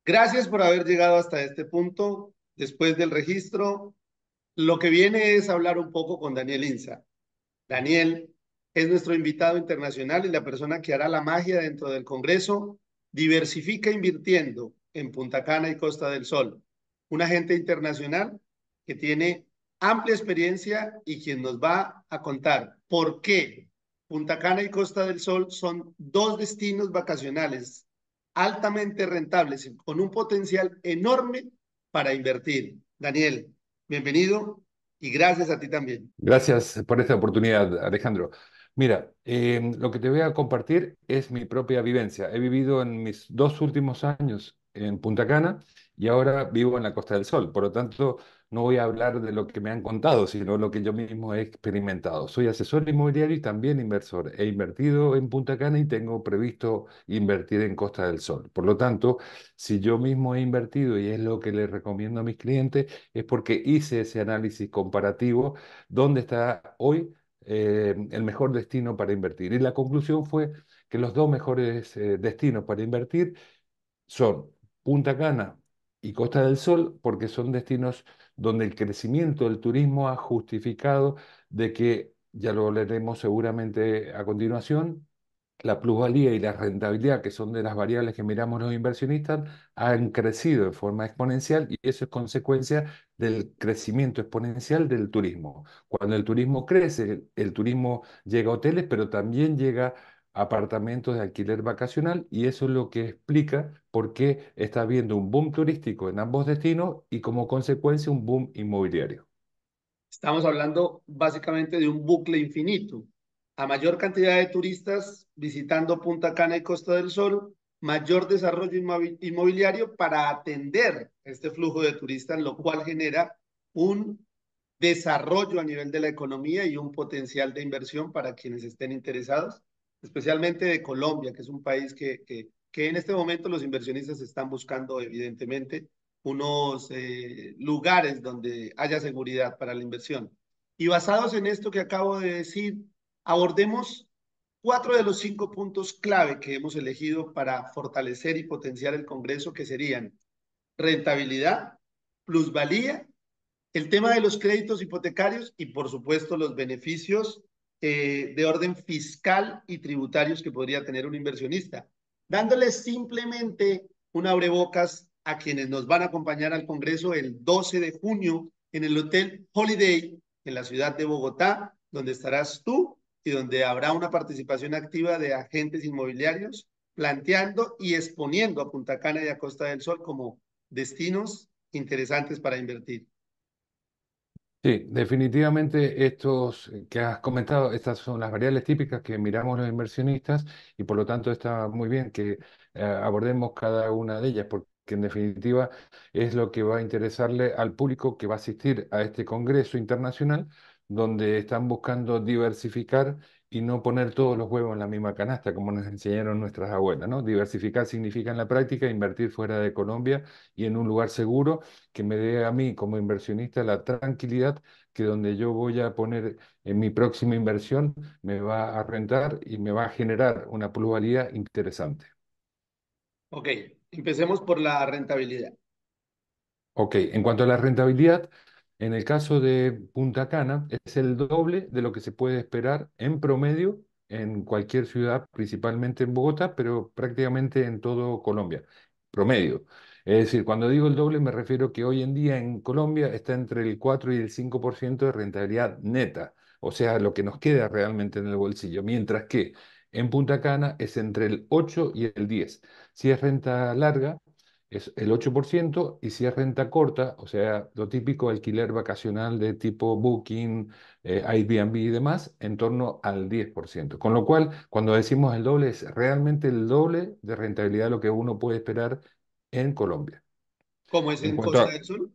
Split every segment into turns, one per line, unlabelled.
Gracias por haber llegado hasta este punto. Después del registro, lo que viene es hablar un poco con Daniel Insa. Daniel es nuestro invitado internacional y la persona que hará la magia dentro del Congreso. Diversifica invirtiendo en Punta Cana y Costa del Sol. Un agente internacional que tiene amplia experiencia y quien nos va a contar por qué Punta Cana y Costa del Sol son dos destinos vacacionales altamente rentables con un potencial enorme para invertir. Daniel, bienvenido y gracias a ti también.
Gracias por esta oportunidad, Alejandro. Mira, lo que te voy a compartir es mi propia vivencia. He vivido en mis 2 últimos años en Punta Cana y ahora vivo en la Costa del Sol. Por lo tanto, no voy a hablar de lo que me han contado, sino lo que yo mismo he experimentado. Soy asesor inmobiliario y también inversor. He invertido en Punta Cana y tengo previsto invertir en Costa del Sol. Por lo tanto, si yo mismo he invertido y es lo que les recomiendo a mis clientes, es porque hice ese análisis comparativo dónde está hoy el mejor destino para invertir. Y la conclusión fue que los dos mejores destinos para invertir son Punta Cana y Costa del Sol, porque son destinos donde el crecimiento del turismo ha justificado de que, ya lo leeremos seguramente a continuación, la plusvalía y la rentabilidad, que son de las variables que miramos los inversionistas, han crecido de forma exponencial y eso es consecuencia del crecimiento exponencial del turismo. Cuando el turismo crece, el turismo llega a hoteles, pero también llega a apartamentos de alquiler vacacional y eso es lo que explica por qué está habiendo un boom turístico en ambos destinos y como consecuencia un boom inmobiliario.
Estamos hablando básicamente de un bucle infinito. A mayor cantidad de turistas visitando Punta Cana y Costa del Sol, mayor desarrollo inmobiliario para atender este flujo de turistas, lo cual genera un desarrollo a nivel de la economía y un potencial de inversión para quienes estén interesados, especialmente de Colombia, que es un país que en este momento los inversionistas están buscando evidentemente unos lugares donde haya seguridad para la inversión. Y basados en esto que acabo de decir, abordemos cuatro de los cinco puntos clave que hemos elegido para fortalecer y potenciar el Congreso, que serían rentabilidad, plusvalía, el tema de los créditos hipotecarios y, por supuesto, los beneficios de orden fiscal y tributarios que podría tener un inversionista, dándoles simplemente un abrebocas a quienes nos van a acompañar al Congreso el 12 de junio en el Hotel Holiday en la ciudad de Bogotá, donde estarás tú y donde habrá una participación activa de agentes inmobiliarios planteando y exponiendo a Punta Cana y a Costa del Sol como destinos interesantes para invertir.
Sí, definitivamente estos que has comentado, estas son las variables típicas que miramos los inversionistas y por lo tanto está muy bien que abordemos cada una de ellas porque en definitiva es lo que va a interesarle al público que va a asistir a este congreso internacional donde están buscando diversificar y no poner todos los huevos en la misma canasta como nos enseñaron nuestras abuelas, ¿no? Diversificar significa en la práctica invertir fuera de Colombia y en un lugar seguro que me dé a mí como inversionista la tranquilidad que donde yo voy a poner en mi próxima inversión me va a rentar y me va a generar una plusvalía interesante.
Ok, empecemos por la rentabilidad.
Ok, en cuanto a la rentabilidad, en el caso de Punta Cana es el doble de lo que se puede esperar en promedio en cualquier ciudad, principalmente en Bogotá, pero prácticamente en todo Colombia. Promedio. Es decir, cuando digo el doble me refiero que hoy en día en Colombia está entre el 4 y el 5% de rentabilidad neta, o sea, lo que nos queda realmente en el bolsillo, mientras que en Punta Cana es entre el 8 y el 10. Si es renta larga, es el 8% y si es renta corta, o sea, lo típico alquiler vacacional de tipo Booking, Airbnb y demás, en torno al 10%. Con lo cual, cuando decimos el doble, es realmente el doble de rentabilidad lo que uno puede esperar en Colombia.
¿Cómo es
En
en
cuanto
Costa
a,
del Sol?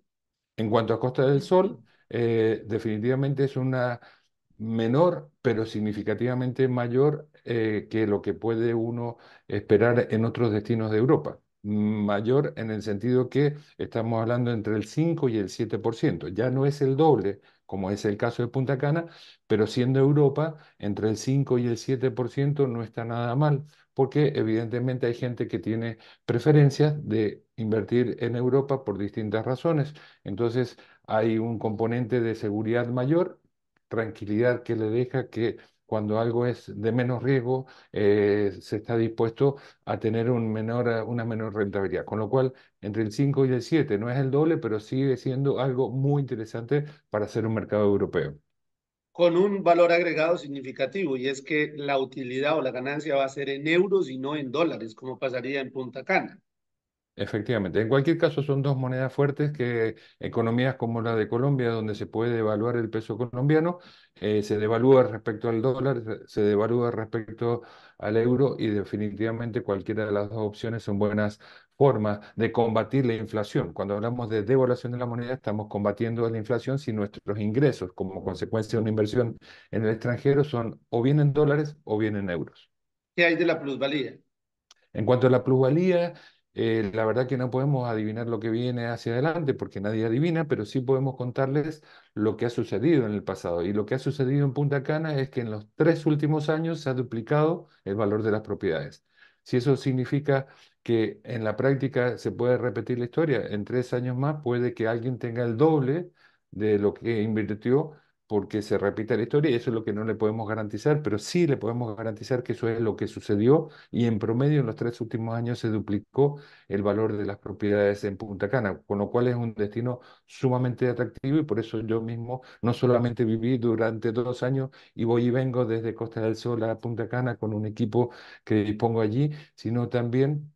en cuanto a Costa del Sol, definitivamente es una menor, pero significativamente mayor que lo que puede uno esperar en otros destinos de Europa. mayor en el sentido que estamos hablando entre el 5 y el 7%. Ya no es el doble, como es el caso de Punta Cana, pero siendo Europa, entre el 5 y el 7% no está nada mal, porque evidentemente hay gente que tiene preferencias de invertir en Europa por distintas razones. Entonces hay un componente de seguridad mayor, tranquilidad que le deja que cuando algo es de menos riesgo, se está dispuesto a tener una menor rentabilidad. Con lo cual, entre el 5 y el 7 no es el doble, pero sigue siendo algo muy interesante para hacer un mercado europeo.
Con un valor agregado significativo, y es que la utilidad o la ganancia va a ser en euros y no en dólares, como pasaría en Punta Cana.
Efectivamente. En cualquier caso, son dos monedas fuertes que economías como la de Colombia, donde se puede devaluar el peso colombiano, se devalúa respecto al dólar, se devalúa respecto al euro y definitivamente cualquiera de las dos opciones son buenas formas de combatir la inflación. Cuando hablamos de devaluación de la moneda, estamos combatiendo la inflación si nuestros ingresos como consecuencia de una inversión en el extranjero son o bien en dólares o bien en euros.
¿Qué hay de la plusvalía?
En cuanto a la plusvalía, la verdad que no podemos adivinar lo que viene hacia adelante porque nadie adivina, pero sí podemos contarles lo que ha sucedido en el pasado. Y lo que ha sucedido en Punta Cana es que en los 3 últimos años se ha duplicado el valor de las propiedades. Si eso significa que en la práctica se puede repetir la historia, en 3 años más puede que alguien tenga el doble de lo que invirtió porque se repita la historia y eso es lo que no le podemos garantizar, pero sí le podemos garantizar que eso es lo que sucedió y en promedio en los 3 últimos años se duplicó el valor de las propiedades en Punta Cana, con lo cual es un destino sumamente atractivo y por eso yo mismo no solamente viví durante 2 años y voy y vengo desde Costa del Sol a Punta Cana con un equipo que dispongo allí, sino también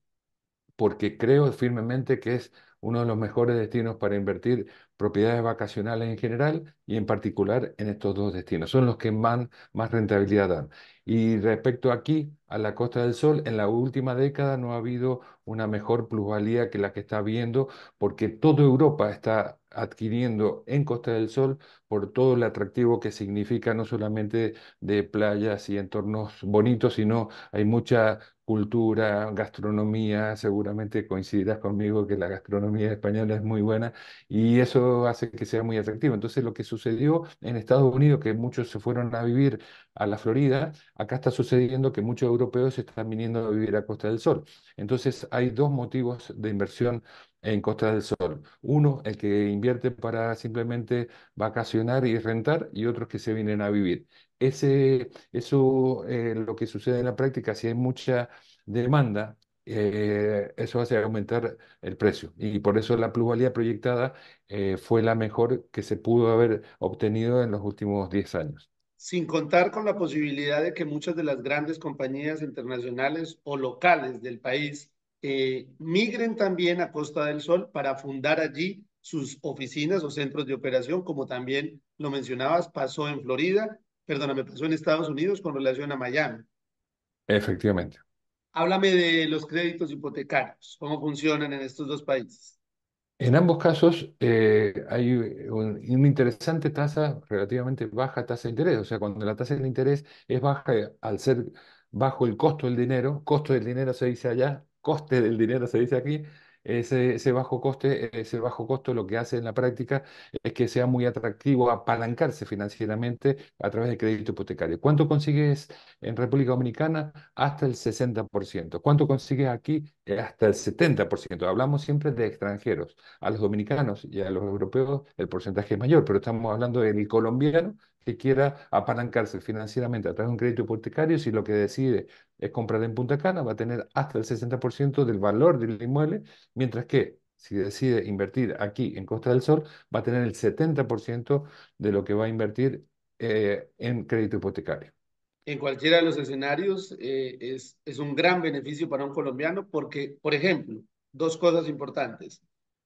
porque creo firmemente que es uno de los mejores destinos para invertir propiedades vacacionales en general y en particular en estos dos destinos. Son los que más rentabilidad dan. Y respecto aquí a la Costa del Sol, en la última década no ha habido una mejor plusvalía que la que está habiendo porque toda Europa está adquiriendo en Costa del Sol por todo el atractivo que significa no solamente de playas y entornos bonitos, sino hay mucha cultura, gastronomía, seguramente coincidirás conmigo que la gastronomía española es muy buena y eso hace que sea muy atractivo. Entonces, lo que sucedió en Estados Unidos, que muchos se fueron a vivir a la Florida, acá está sucediendo que muchos europeos están viniendo a vivir a Costa del Sol. Entonces, hay dos motivos de inversión en Costa del Sol. Uno, el que invierte para simplemente vacacionar y rentar, y otros que se vienen a vivir. Eso, lo que sucede en la práctica, si hay mucha demanda, eso hace aumentar el precio. Y por eso la plusvalía proyectada fue la mejor que se pudo haber obtenido en los últimos 10 años.
Sin contar con la posibilidad de que muchas de las grandes compañías internacionales o locales del país migren también a Costa del Sol para fundar allí sus oficinas o centros de operación, como también lo mencionabas, pasó en Florida, perdóname, pasó en Estados Unidos con relación a Miami.
Efectivamente.
Háblame de los créditos hipotecarios, cómo funcionan en estos dos países.
En ambos casos hay una interesante tasa, relativamente baja tasa de interés. O sea, cuando la tasa de interés es baja, al ser bajo el costo del dinero se dice allá, coste del dinero se dice aquí, ese bajo coste, ese bajo costo lo que hace en la práctica es que sea muy atractivo apalancarse financieramente a través de crédito hipotecario. ¿Cuánto consigues en República Dominicana? Hasta el 60%. ¿Cuánto consigues aquí? Hasta el 70%. Hablamos siempre de extranjeros. A los dominicanos y a los europeos el porcentaje es mayor, pero estamos hablando del colombiano que quiera apalancarse financieramente a través de un crédito hipotecario, si lo que decide es comprar en Punta Cana, va a tener hasta el 60% del valor del inmueble, mientras que si decide invertir aquí en Costa del Sol, va a tener el 70% de lo que va a invertir en crédito hipotecario.
En cualquiera de los escenarios es un gran beneficio para un colombiano porque, por ejemplo, dos cosas importantes.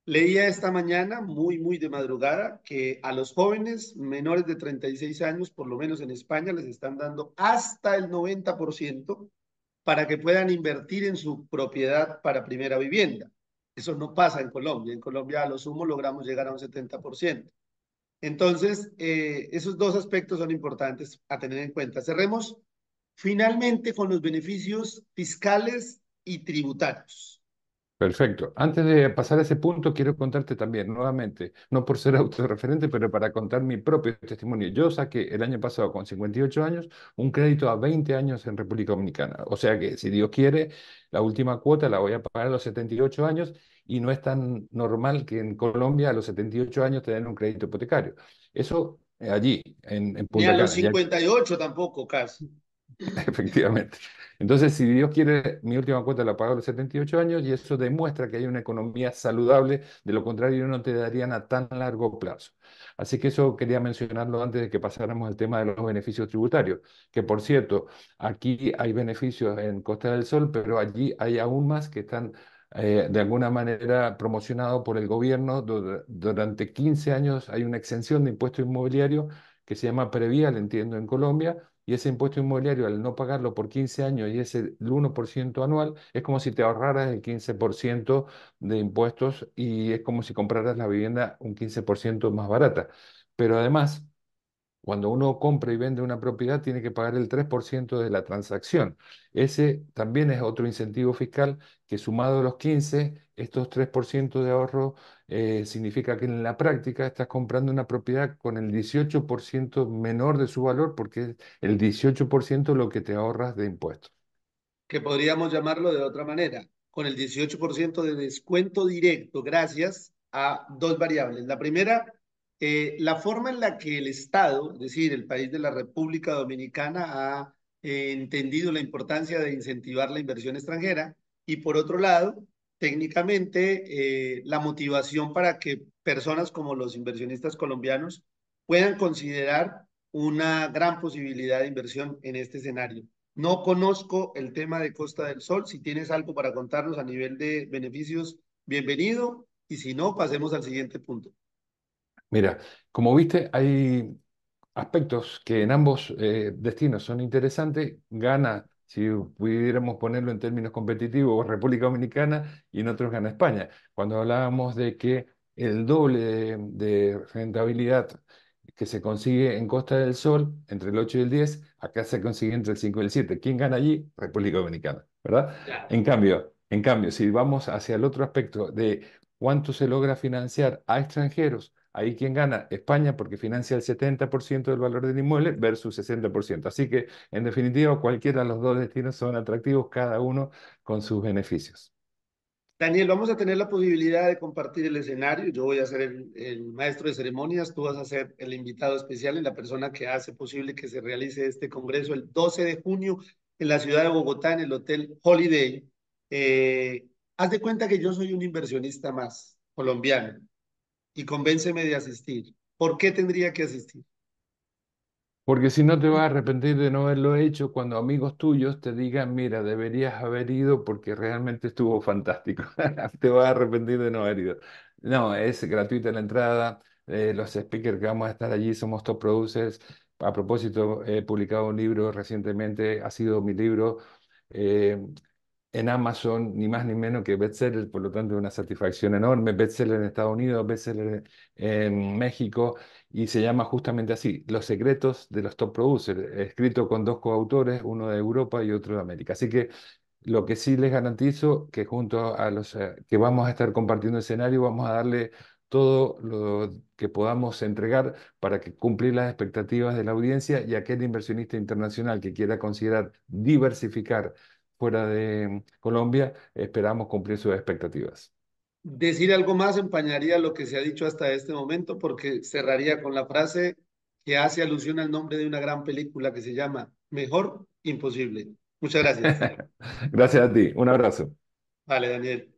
Leía esta mañana, muy de madrugada, que a los jóvenes menores de 36 años, por lo menos en España, les están dando hasta el 90% para que puedan invertir en su propiedad para primera vivienda. Eso no pasa en Colombia. En Colombia a lo sumo logramos llegar a un 70%. Entonces, esos dos aspectos son importantes a tener en cuenta. Cerremos finalmente con los beneficios fiscales y tributarios.
Perfecto. Antes de pasar a ese punto, quiero contarte también, nuevamente, no por ser autorreferente, pero para contar mi propio testimonio. Yo saqué el año pasado, con 58 años, un crédito a 20 años en República Dominicana. O sea que, si Dios quiere, la última cuota la voy a pagar a los 78 años y no es tan normal que en Colombia a los 78 años te den un crédito hipotecario. Eso allí, en
Ni a
Punta
los
Cana.
58 tampoco, casi.
Efectivamente. Entonces, si Dios quiere, mi última cuota la pago a los 78 años y eso demuestra que hay una economía saludable, de lo contrario no te darían a tan largo plazo. Así que eso quería mencionarlo antes de que pasáramos al tema de los beneficios tributarios, que por cierto, aquí hay beneficios en Costa del Sol, pero allí hay aún más que están de alguna manera promocionados por el gobierno. Durante 15 años hay una exención de impuesto inmobiliario que se llama Previal, entiendo, en Colombia, y ese impuesto inmobiliario, al no pagarlo por 15 años y es el 1% anual, es como si te ahorraras el 15% de impuestos y es como si compraras la vivienda un 15% más barata. Pero además, cuando uno compra y vende una propiedad, tiene que pagar el 3% de la transacción. Ese también es otro incentivo fiscal que, sumado a los 15, estos 3% de ahorro significa que en la práctica estás comprando una propiedad con el 18% menor de su valor, porque es el 18% lo que te ahorras de impuestos.
Que podríamos llamarlo de otra manera, con el 18% de descuento directo gracias a dos variables. La primera, la forma en la que el Estado, es decir, el país de la República Dominicana, ha entendido la importancia de incentivar la inversión extranjera y por otro lado, técnicamente, la motivación para que personas como los inversionistas colombianos puedan considerar una gran posibilidad de inversión en este escenario. No conozco el tema de Costa del Sol. Si tienes algo para contarnos a nivel de beneficios, bienvenido. Y si no, pasemos al siguiente punto.
Mira, como viste, hay aspectos que en ambos destinos son interesantes. Gana, si pudiéramos ponerlo en términos competitivos, República Dominicana y en otros gana España. Cuando hablábamos de que el doble de rentabilidad que se consigue en Costa del Sol, entre el 8 y el 10, acá se consigue entre el 5 y el 7. ¿Quién gana allí? República Dominicana, ¿verdad?
Ya.
En cambio, si vamos hacia el otro aspecto de cuánto se logra financiar a extranjeros, ahí quien gana, España, porque financia el 70% del valor del inmueble versus 60%. Así que, en definitiva, cualquiera de los dos destinos son atractivos, cada uno con sus beneficios.
Daniel, vamos a tener la posibilidad de compartir el escenario. Yo voy a ser el maestro de ceremonias, tú vas a ser el invitado especial y la persona que hace posible que se realice este congreso el 12 de junio en la ciudad de Bogotá, en el Hotel Holiday. Eh, Haz de cuenta que yo soy un inversionista más colombiano y convénceme de asistir. ¿Por qué tendría que asistir?
Porque si no te vas a arrepentir de no haberlo hecho cuando amigos tuyos te digan, mira, deberías haber ido porque realmente estuvo fantástico. Te vas a arrepentir de no haber ido. No, es gratuita la entrada. Los speakers que vamos a estar allí somos top producers. A propósito, he publicado un libro recientemente, ha sido mi libro. eh, en Amazon, ni más ni menos que bestseller, por lo tanto una satisfacción enorme, bestseller en Estados Unidos, bestseller en México, y se llama justamente así, Los secretos de los top producers, escrito con dos coautores, uno de Europa y otro de América. Así que lo que sí les garantizo que junto a los que vamos a estar compartiendo escenario, vamos a darle todo lo que podamos entregar para que cumplir las expectativas de la audiencia y aquel inversionista internacional que quiera considerar diversificar fuera de Colombia, esperamos cumplir sus expectativas.
Decir algo más empañaría lo que se ha dicho hasta este momento porque cerraría con la frase que hace alusión al nombre de una gran película que se llama Mejor Imposible. Muchas gracias.
Gracias a ti, un abrazo.
Vale, Daniel.